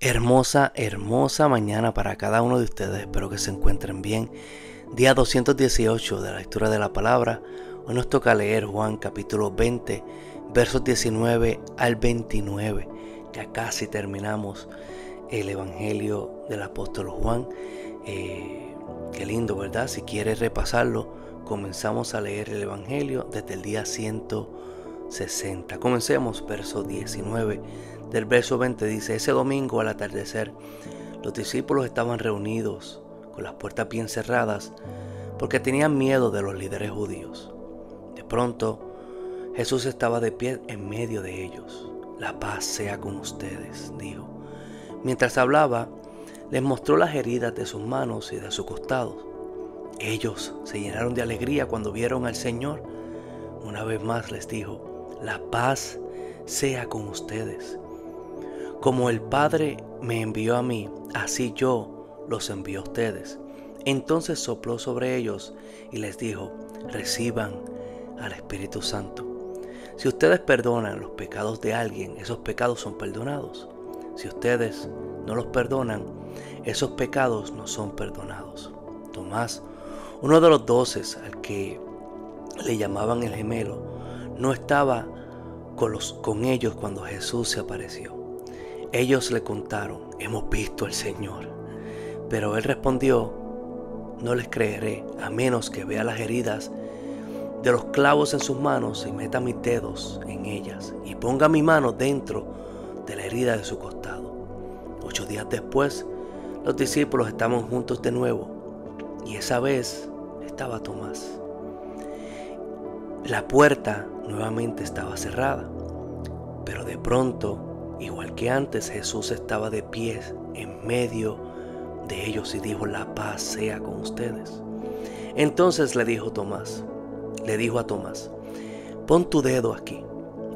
Hermosa, hermosa mañana para cada uno de ustedes. Espero que se encuentren bien. Día 218 de la lectura de la palabra. Hoy nos toca leer Juan capítulo 20, versos 19 al 29. Ya casi terminamos el evangelio del apóstol Juan. Qué lindo, ¿verdad? Si quieres repasarlo, comenzamos a leer el evangelio desde el día 160. Comencemos, verso 19. Del verso 20 dice: ese domingo al atardecer, los discípulos estaban reunidos con las puertas bien cerradas porque tenían miedo de los líderes judíos. De pronto, Jesús estaba de pie en medio de ellos. La paz sea con ustedes, dijo. Mientras hablaba, les mostró las heridas de sus manos y de su costado. Ellos se llenaron de alegría cuando vieron al Señor. Una vez más les dijo: la paz sea con ustedes. Como el Padre me envió a mí, así yo los envío a ustedes. Entonces sopló sobre ellos y les dijo: reciban al Espíritu Santo. Si ustedes perdonan los pecados de alguien, esos pecados son perdonados. Si ustedes no los perdonan, esos pecados no son perdonados. Tomás, uno de los 12 al que le llamaban el gemelo, no estaba con ellos cuando Jesús se apareció. Ellos le contaron: hemos visto al Señor. Pero él respondió: no les creeré a menos que vea las heridas de los clavos en sus manos y meta mis dedos en ellas y ponga mi mano dentro de la herida de su costado. 8 días después, los discípulos estaban juntos de nuevo y esa vez estaba Tomás. La puerta nuevamente estaba cerrada, pero de pronto, igual que antes, Jesús estaba de pie en medio de ellos y dijo: la paz sea con ustedes. Entonces le dijo a Tomás: pon tu dedo aquí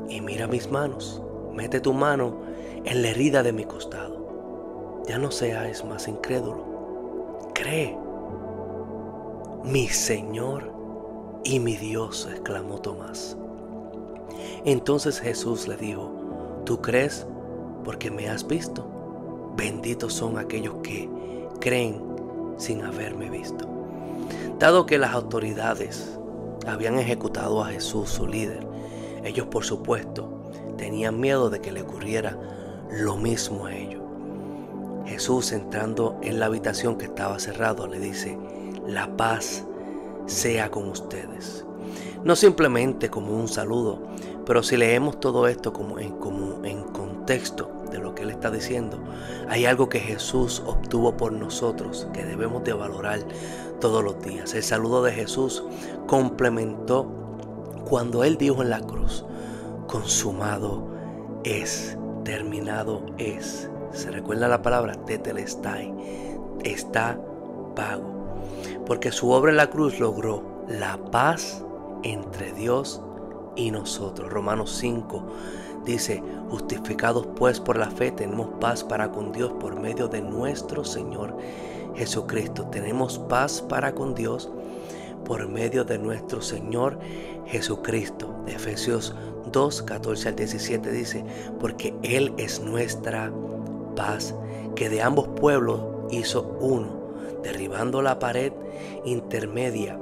y mira mis manos. Mete tu mano en la herida de mi costado. Ya no seas más incrédulo. Cree. Mi Señor y mi Dios, exclamó Tomás. Entonces Jesús le dijo: ¿tú crees porque me has visto? Benditos son aquellos que creen sin haberme visto. Dado que las autoridades habían ejecutado a Jesús, su líder, ellos por supuesto tenían miedo de que le ocurriera lo mismo a ellos. Jesús, entrando en la habitación que estaba cerrada, le dice: la paz sea con ustedes. No simplemente como un saludo, pero si leemos todo esto como en contexto de lo que Él está diciendo, hay algo que Jesús obtuvo por nosotros que debemos de valorar todos los días. El saludo de Jesús complementó cuando Él dijo en la cruz: consumado es, terminado es. ¿Se recuerda la palabra? Tetelestai, está pago. Porque su obra en la cruz logró la paz entre Dios y nosotros. Romanos 5 dice: justificados pues por la fe tenemos paz para con Dios por medio de nuestro Señor Jesucristo. Tenemos paz para con Dios por medio de nuestro Señor Jesucristo. Efesios 2, 14 al 17 dice: porque Él es nuestra paz, que de ambos pueblos hizo uno, derribando la pared intermedia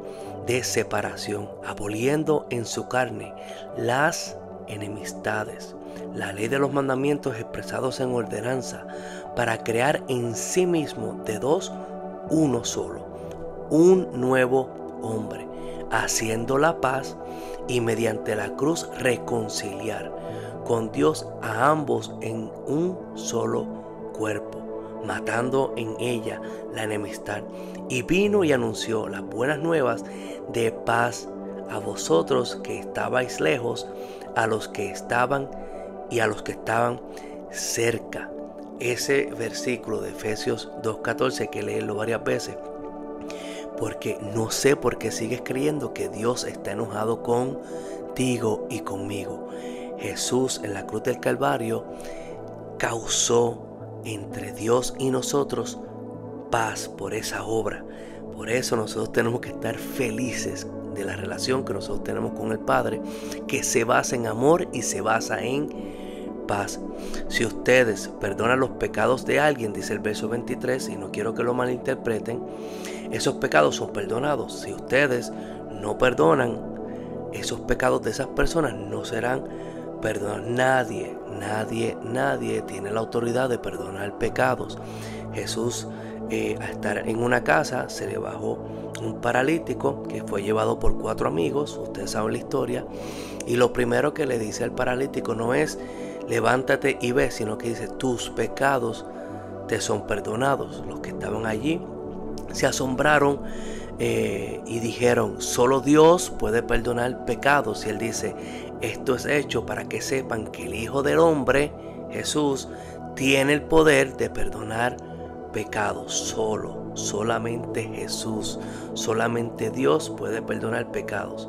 de separación, aboliendo en su carne las enemistades, la ley de los mandamientos expresados en ordenanza, para crear en sí mismo de dos uno solo, un nuevo hombre, haciendo la paz, y mediante la cruz reconciliar con Dios a ambos en un solo cuerpo, matando en ella la enemistad. Y vino y anunció las buenas nuevas de paz a vosotros que estabais lejos, a los que estaban y a los que estaban cerca. Ese versículo de Efesios 2:14 hay que leerlo varias veces, porque no sé por qué sigues creyendo que Dios está enojado contigo y conmigo. Jesús en la cruz del Calvario causó entre Dios y nosotros paz por esa obra. Por eso nosotros tenemos que estar felices de la relación que nosotros tenemos con el Padre, que se basa en amor y se basa en paz. Si ustedes perdonan los pecados de alguien, dice el verso 23, y no quiero que lo malinterpreten, esos pecados son perdonados. Si ustedes no perdonan, esos pecados de esas personas no serán perdonados. Nadie tiene la autoridad de perdonar pecados. Jesús, al estar en una casa, se le bajó un paralítico que fue llevado por 4 amigos. Ustedes saben la historia. Y lo primero que le dice al paralítico no es levántate y ve, sino que dice tus pecados te son perdonados. Los que estaban allí se asombraron y dijeron, solo Dios puede perdonar pecados. Y él dice, esto es hecho para que sepan que el Hijo del Hombre, Jesús, tiene el poder de perdonar pecados. Solamente Jesús, solamente Dios puede perdonar pecados.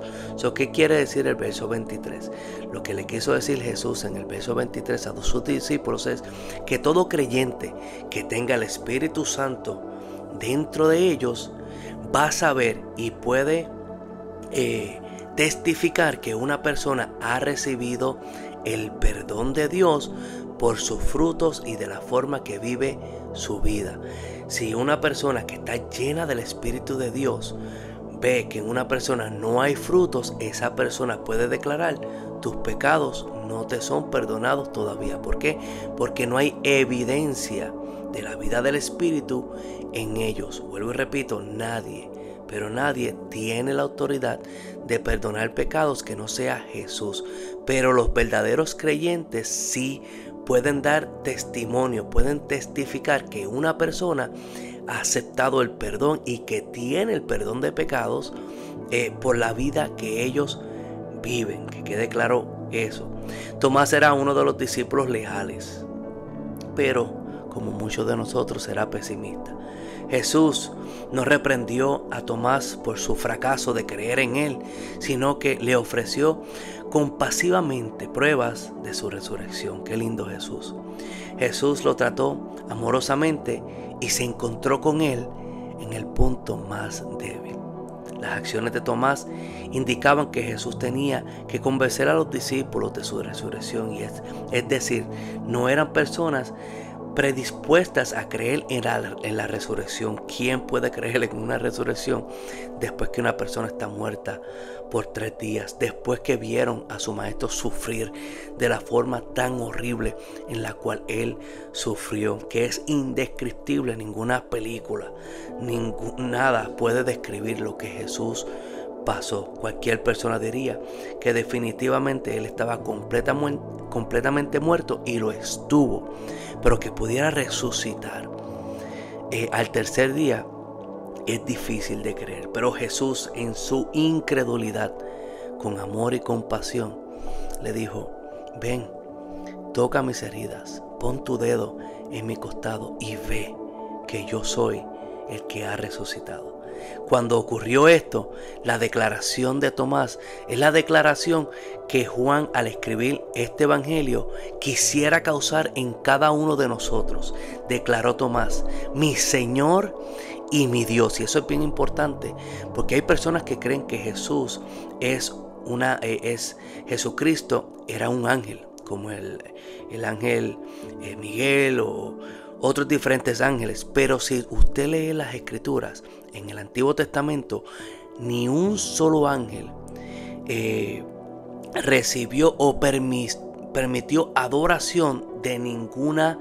¿Qué quiere decir el verso 23? Lo que le quiso decir Jesús en el verso 23 a sus discípulos es que todo creyente que tenga el Espíritu Santo dentro de ellos va a saber y puede testificar que una persona ha recibido el perdón de Dios por sus frutos y de la forma que vive su vida. Si una persona que está llena del Espíritu de Dios ve que en una persona no hay frutos, esa persona puede declarar, tus pecados no te son perdonados todavía. ¿Por qué? Porque no hay evidencia de la vida del Espíritu en ellos. Vuelvo y repito, nadie tiene la autoridad de perdonar pecados que no sea Jesús. Pero los verdaderos creyentes sí pueden dar testimonio, pueden testificar que una persona ha aceptado el perdón y que tiene el perdón de pecados por la vida que ellos viven. Que quede claro eso. Tomás era uno de los discípulos leales, pero como muchos de nosotros era pesimista. Jesús no reprendió a Tomás por su fracaso de creer en él, sino que le ofreció compasivamente pruebas de su resurrección. Qué lindo Jesús. Jesús lo trató amorosamente y se encontró con él en el punto más débil. Las acciones de Tomás indicaban que Jesús tenía que convencer a los discípulos de su resurrección, es decir, no eran personas predispuestas a creer en la resurrección. ¿Quién puede creer en una resurrección después que una persona está muerta por 3 días? Después que vieron a su maestro sufrir de la forma tan horrible en la cual él sufrió, que es indescriptible. Ninguna película, nada puede describir lo que Jesús pasó. Cualquier persona diría que definitivamente él estaba completamente muerto, y lo estuvo, pero que pudiera resucitar al tercer día es difícil de creer. Pero Jesús, en su incredulidad, con amor y compasión, le dijo, ven, toca mis heridas, pon tu dedo en mi costado y ve que yo soy el que ha resucitado. Cuando ocurrió esto, la declaración de Tomás es la declaración que Juan, al escribir este evangelio, quisiera causar en cada uno de nosotros. Declaró Tomás, mi Señor y mi Dios. Y eso es bien importante, porque hay personas que creen que Jesús Jesucristo era un ángel, como el ángel Miguel o otros diferentes ángeles. Pero si usted lee las Escrituras en el Antiguo Testamento, ni un solo ángel recibió o permitió adoración de ninguna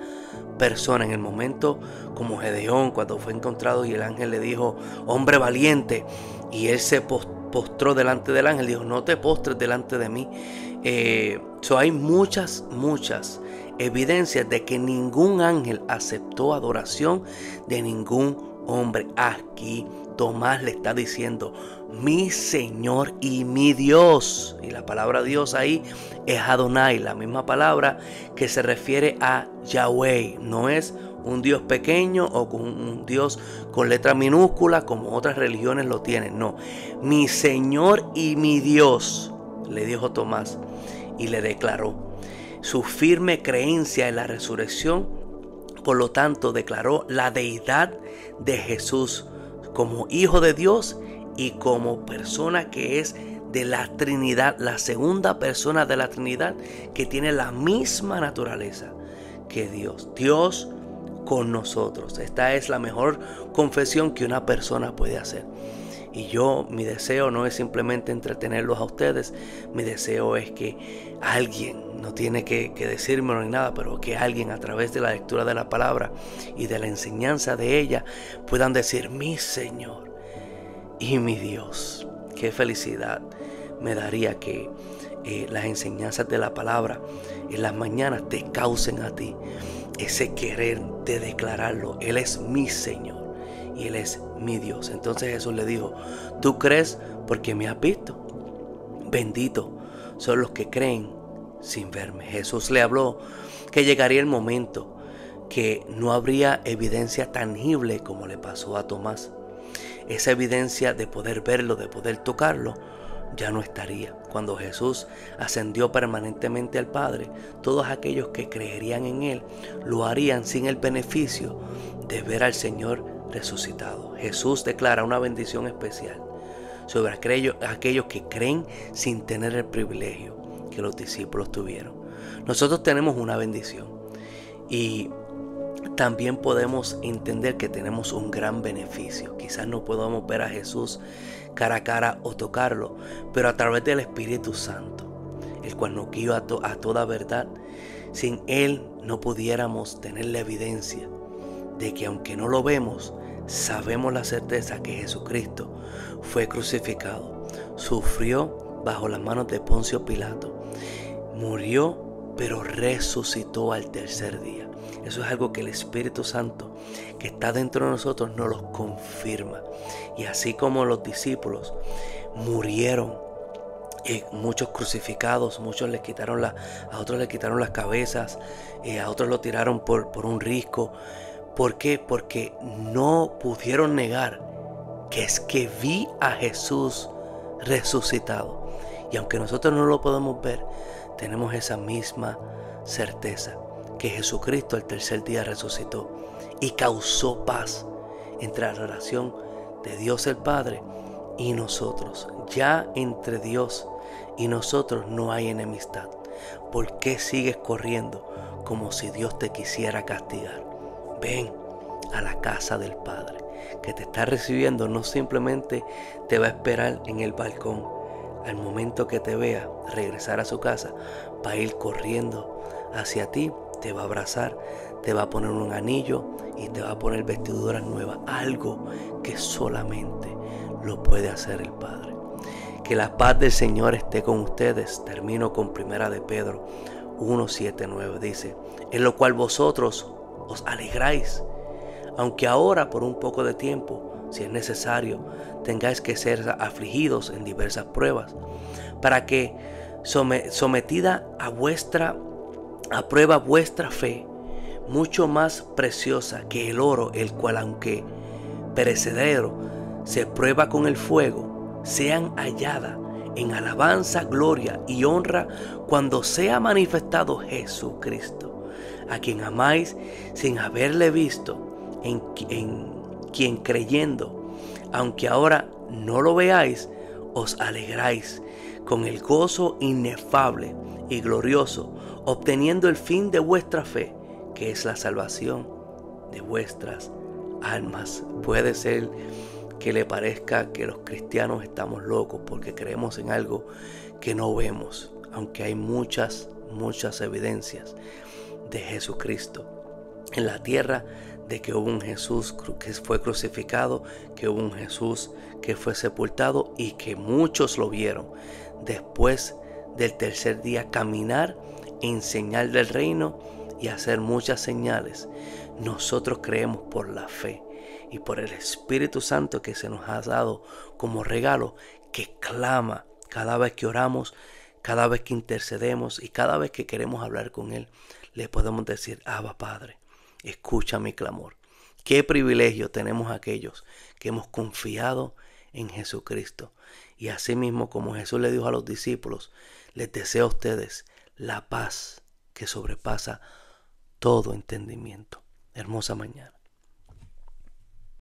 persona. En el momento como Gedeón, cuando fue encontrado y el ángel le dijo, hombre valiente, y él se postró delante del ángel, dijo, no te postres delante de mí. Hay muchas evidencias de que ningún ángel aceptó adoración de ningún hombre. Aquí Tomás le está diciendo, mi Señor y mi Dios. Y la palabra Dios ahí es Adonai, la misma palabra que se refiere a Yahweh. No es un Dios pequeño o un Dios con letra minúscula como otras religiones lo tienen. No, mi Señor y mi Dios, le dijo Tomás, y le declaró su firme creencia en la resurrección. Por lo tanto, declaró la deidad de Jesús como Hijo de Dios y como persona que es de la Trinidad, la segunda persona de la Trinidad, que tiene la misma naturaleza que Dios. Dios con nosotros. Esta es la mejor confesión que una persona puede hacer. Y mi deseo no es simplemente entretenerlos a ustedes. Mi deseo es que alguien, no tiene que decírmelo ni nada, pero que alguien a través de la lectura de la palabra y de la enseñanza de ella puedan decir: mi Señor y mi Dios. Qué felicidad me daría que las enseñanzas de la palabra en las mañanas te causen a ti ese querer de declararlo. Él es mi Señor y Él es mi Dios. Entonces Jesús le dijo: tú crees porque me has visto. Bendito son los que creen sin verme. Jesús le habló que llegaría el momento que no habría evidencia tangible como le pasó a Tomás. Esa evidencia de poder verlo, de poder tocarlo, ya no estaría. Cuando Jesús ascendió permanentemente al Padre, todos aquellos que creerían en Él lo harían sin el beneficio de ver al Señor resucitado. Jesús declara una bendición especial sobre aquellos que creen sin tener el privilegio que los discípulos tuvieron. Nosotros tenemos una bendición y también podemos entender que tenemos un gran beneficio. Quizás no podamos ver a Jesús cara a cara o tocarlo, pero a través del Espíritu Santo, el cual nos guía a toda verdad. Sin Él no pudiéramos tener la evidencia de que, aunque no lo vemos, sabemos la certeza que Jesucristo fue crucificado, sufrió bajo las manos de Poncio Pilato, murió, pero resucitó al tercer día. Eso es algo que el Espíritu Santo que está dentro de nosotros nos lo confirma. Y así como los discípulos murieron, muchos crucificados, a otros les quitaron las cabezas, a otros lo tiraron por un risco. ¿Por qué? Porque no pudieron negar que es que vi a Jesús resucitado. Y aunque nosotros no lo podemos ver, tenemos esa misma certeza que Jesucristo el tercer día resucitó y causó paz entre la relación de Dios el Padre y nosotros. Ya entre Dios y nosotros no hay enemistad. ¿Por qué sigues corriendo como si Dios te quisiera castigar? Ven a la casa del Padre, que te está recibiendo. No simplemente te va a esperar en el balcón. Al momento que te vea regresar a su casa, va a ir corriendo hacia ti, te va a abrazar, te va a poner un anillo y te va a poner vestiduras nuevas. Algo que solamente lo puede hacer el Padre. Que la paz del Señor esté con ustedes. Termino con 1 de Pedro 1, 7, 9. Dice: en lo cual vosotros os alegráis, aunque ahora por un poco de tiempo, si es necesario, tengáis que ser afligidos en diversas pruebas, para que sometida a prueba vuestra fe, mucho más preciosa que el oro, el cual aunque perecedero se prueba con el fuego, sean hallada en alabanza, gloria y honra cuando sea manifestado Jesucristo, a quien amáis sin haberle visto, en quien creyendo, aunque ahora no lo veáis, os alegráis con el gozo inefable y glorioso, obteniendo el fin de vuestra fe, que es la salvación de vuestras almas. Puede ser que le parezca que los cristianos estamos locos porque creemos en algo que no vemos, aunque hay muchas evidencias de Jesucristo en la tierra, de que hubo un Jesús que fue crucificado, que hubo un Jesús que fue sepultado y que muchos lo vieron después del tercer día caminar en señal del reino y hacer muchas señales. Nosotros creemos por la fe y por el Espíritu Santo que se nos ha dado como regalo, que clama cada vez que oramos, cada vez que intercedemos y cada vez que queremos hablar con Él. Le podemos decir: Abba Padre, escucha mi clamor. Qué privilegio tenemos aquellos que hemos confiado en Jesucristo. Y así mismo, como Jesús le dijo a los discípulos, les deseo a ustedes la paz que sobrepasa todo entendimiento. Hermosa mañana.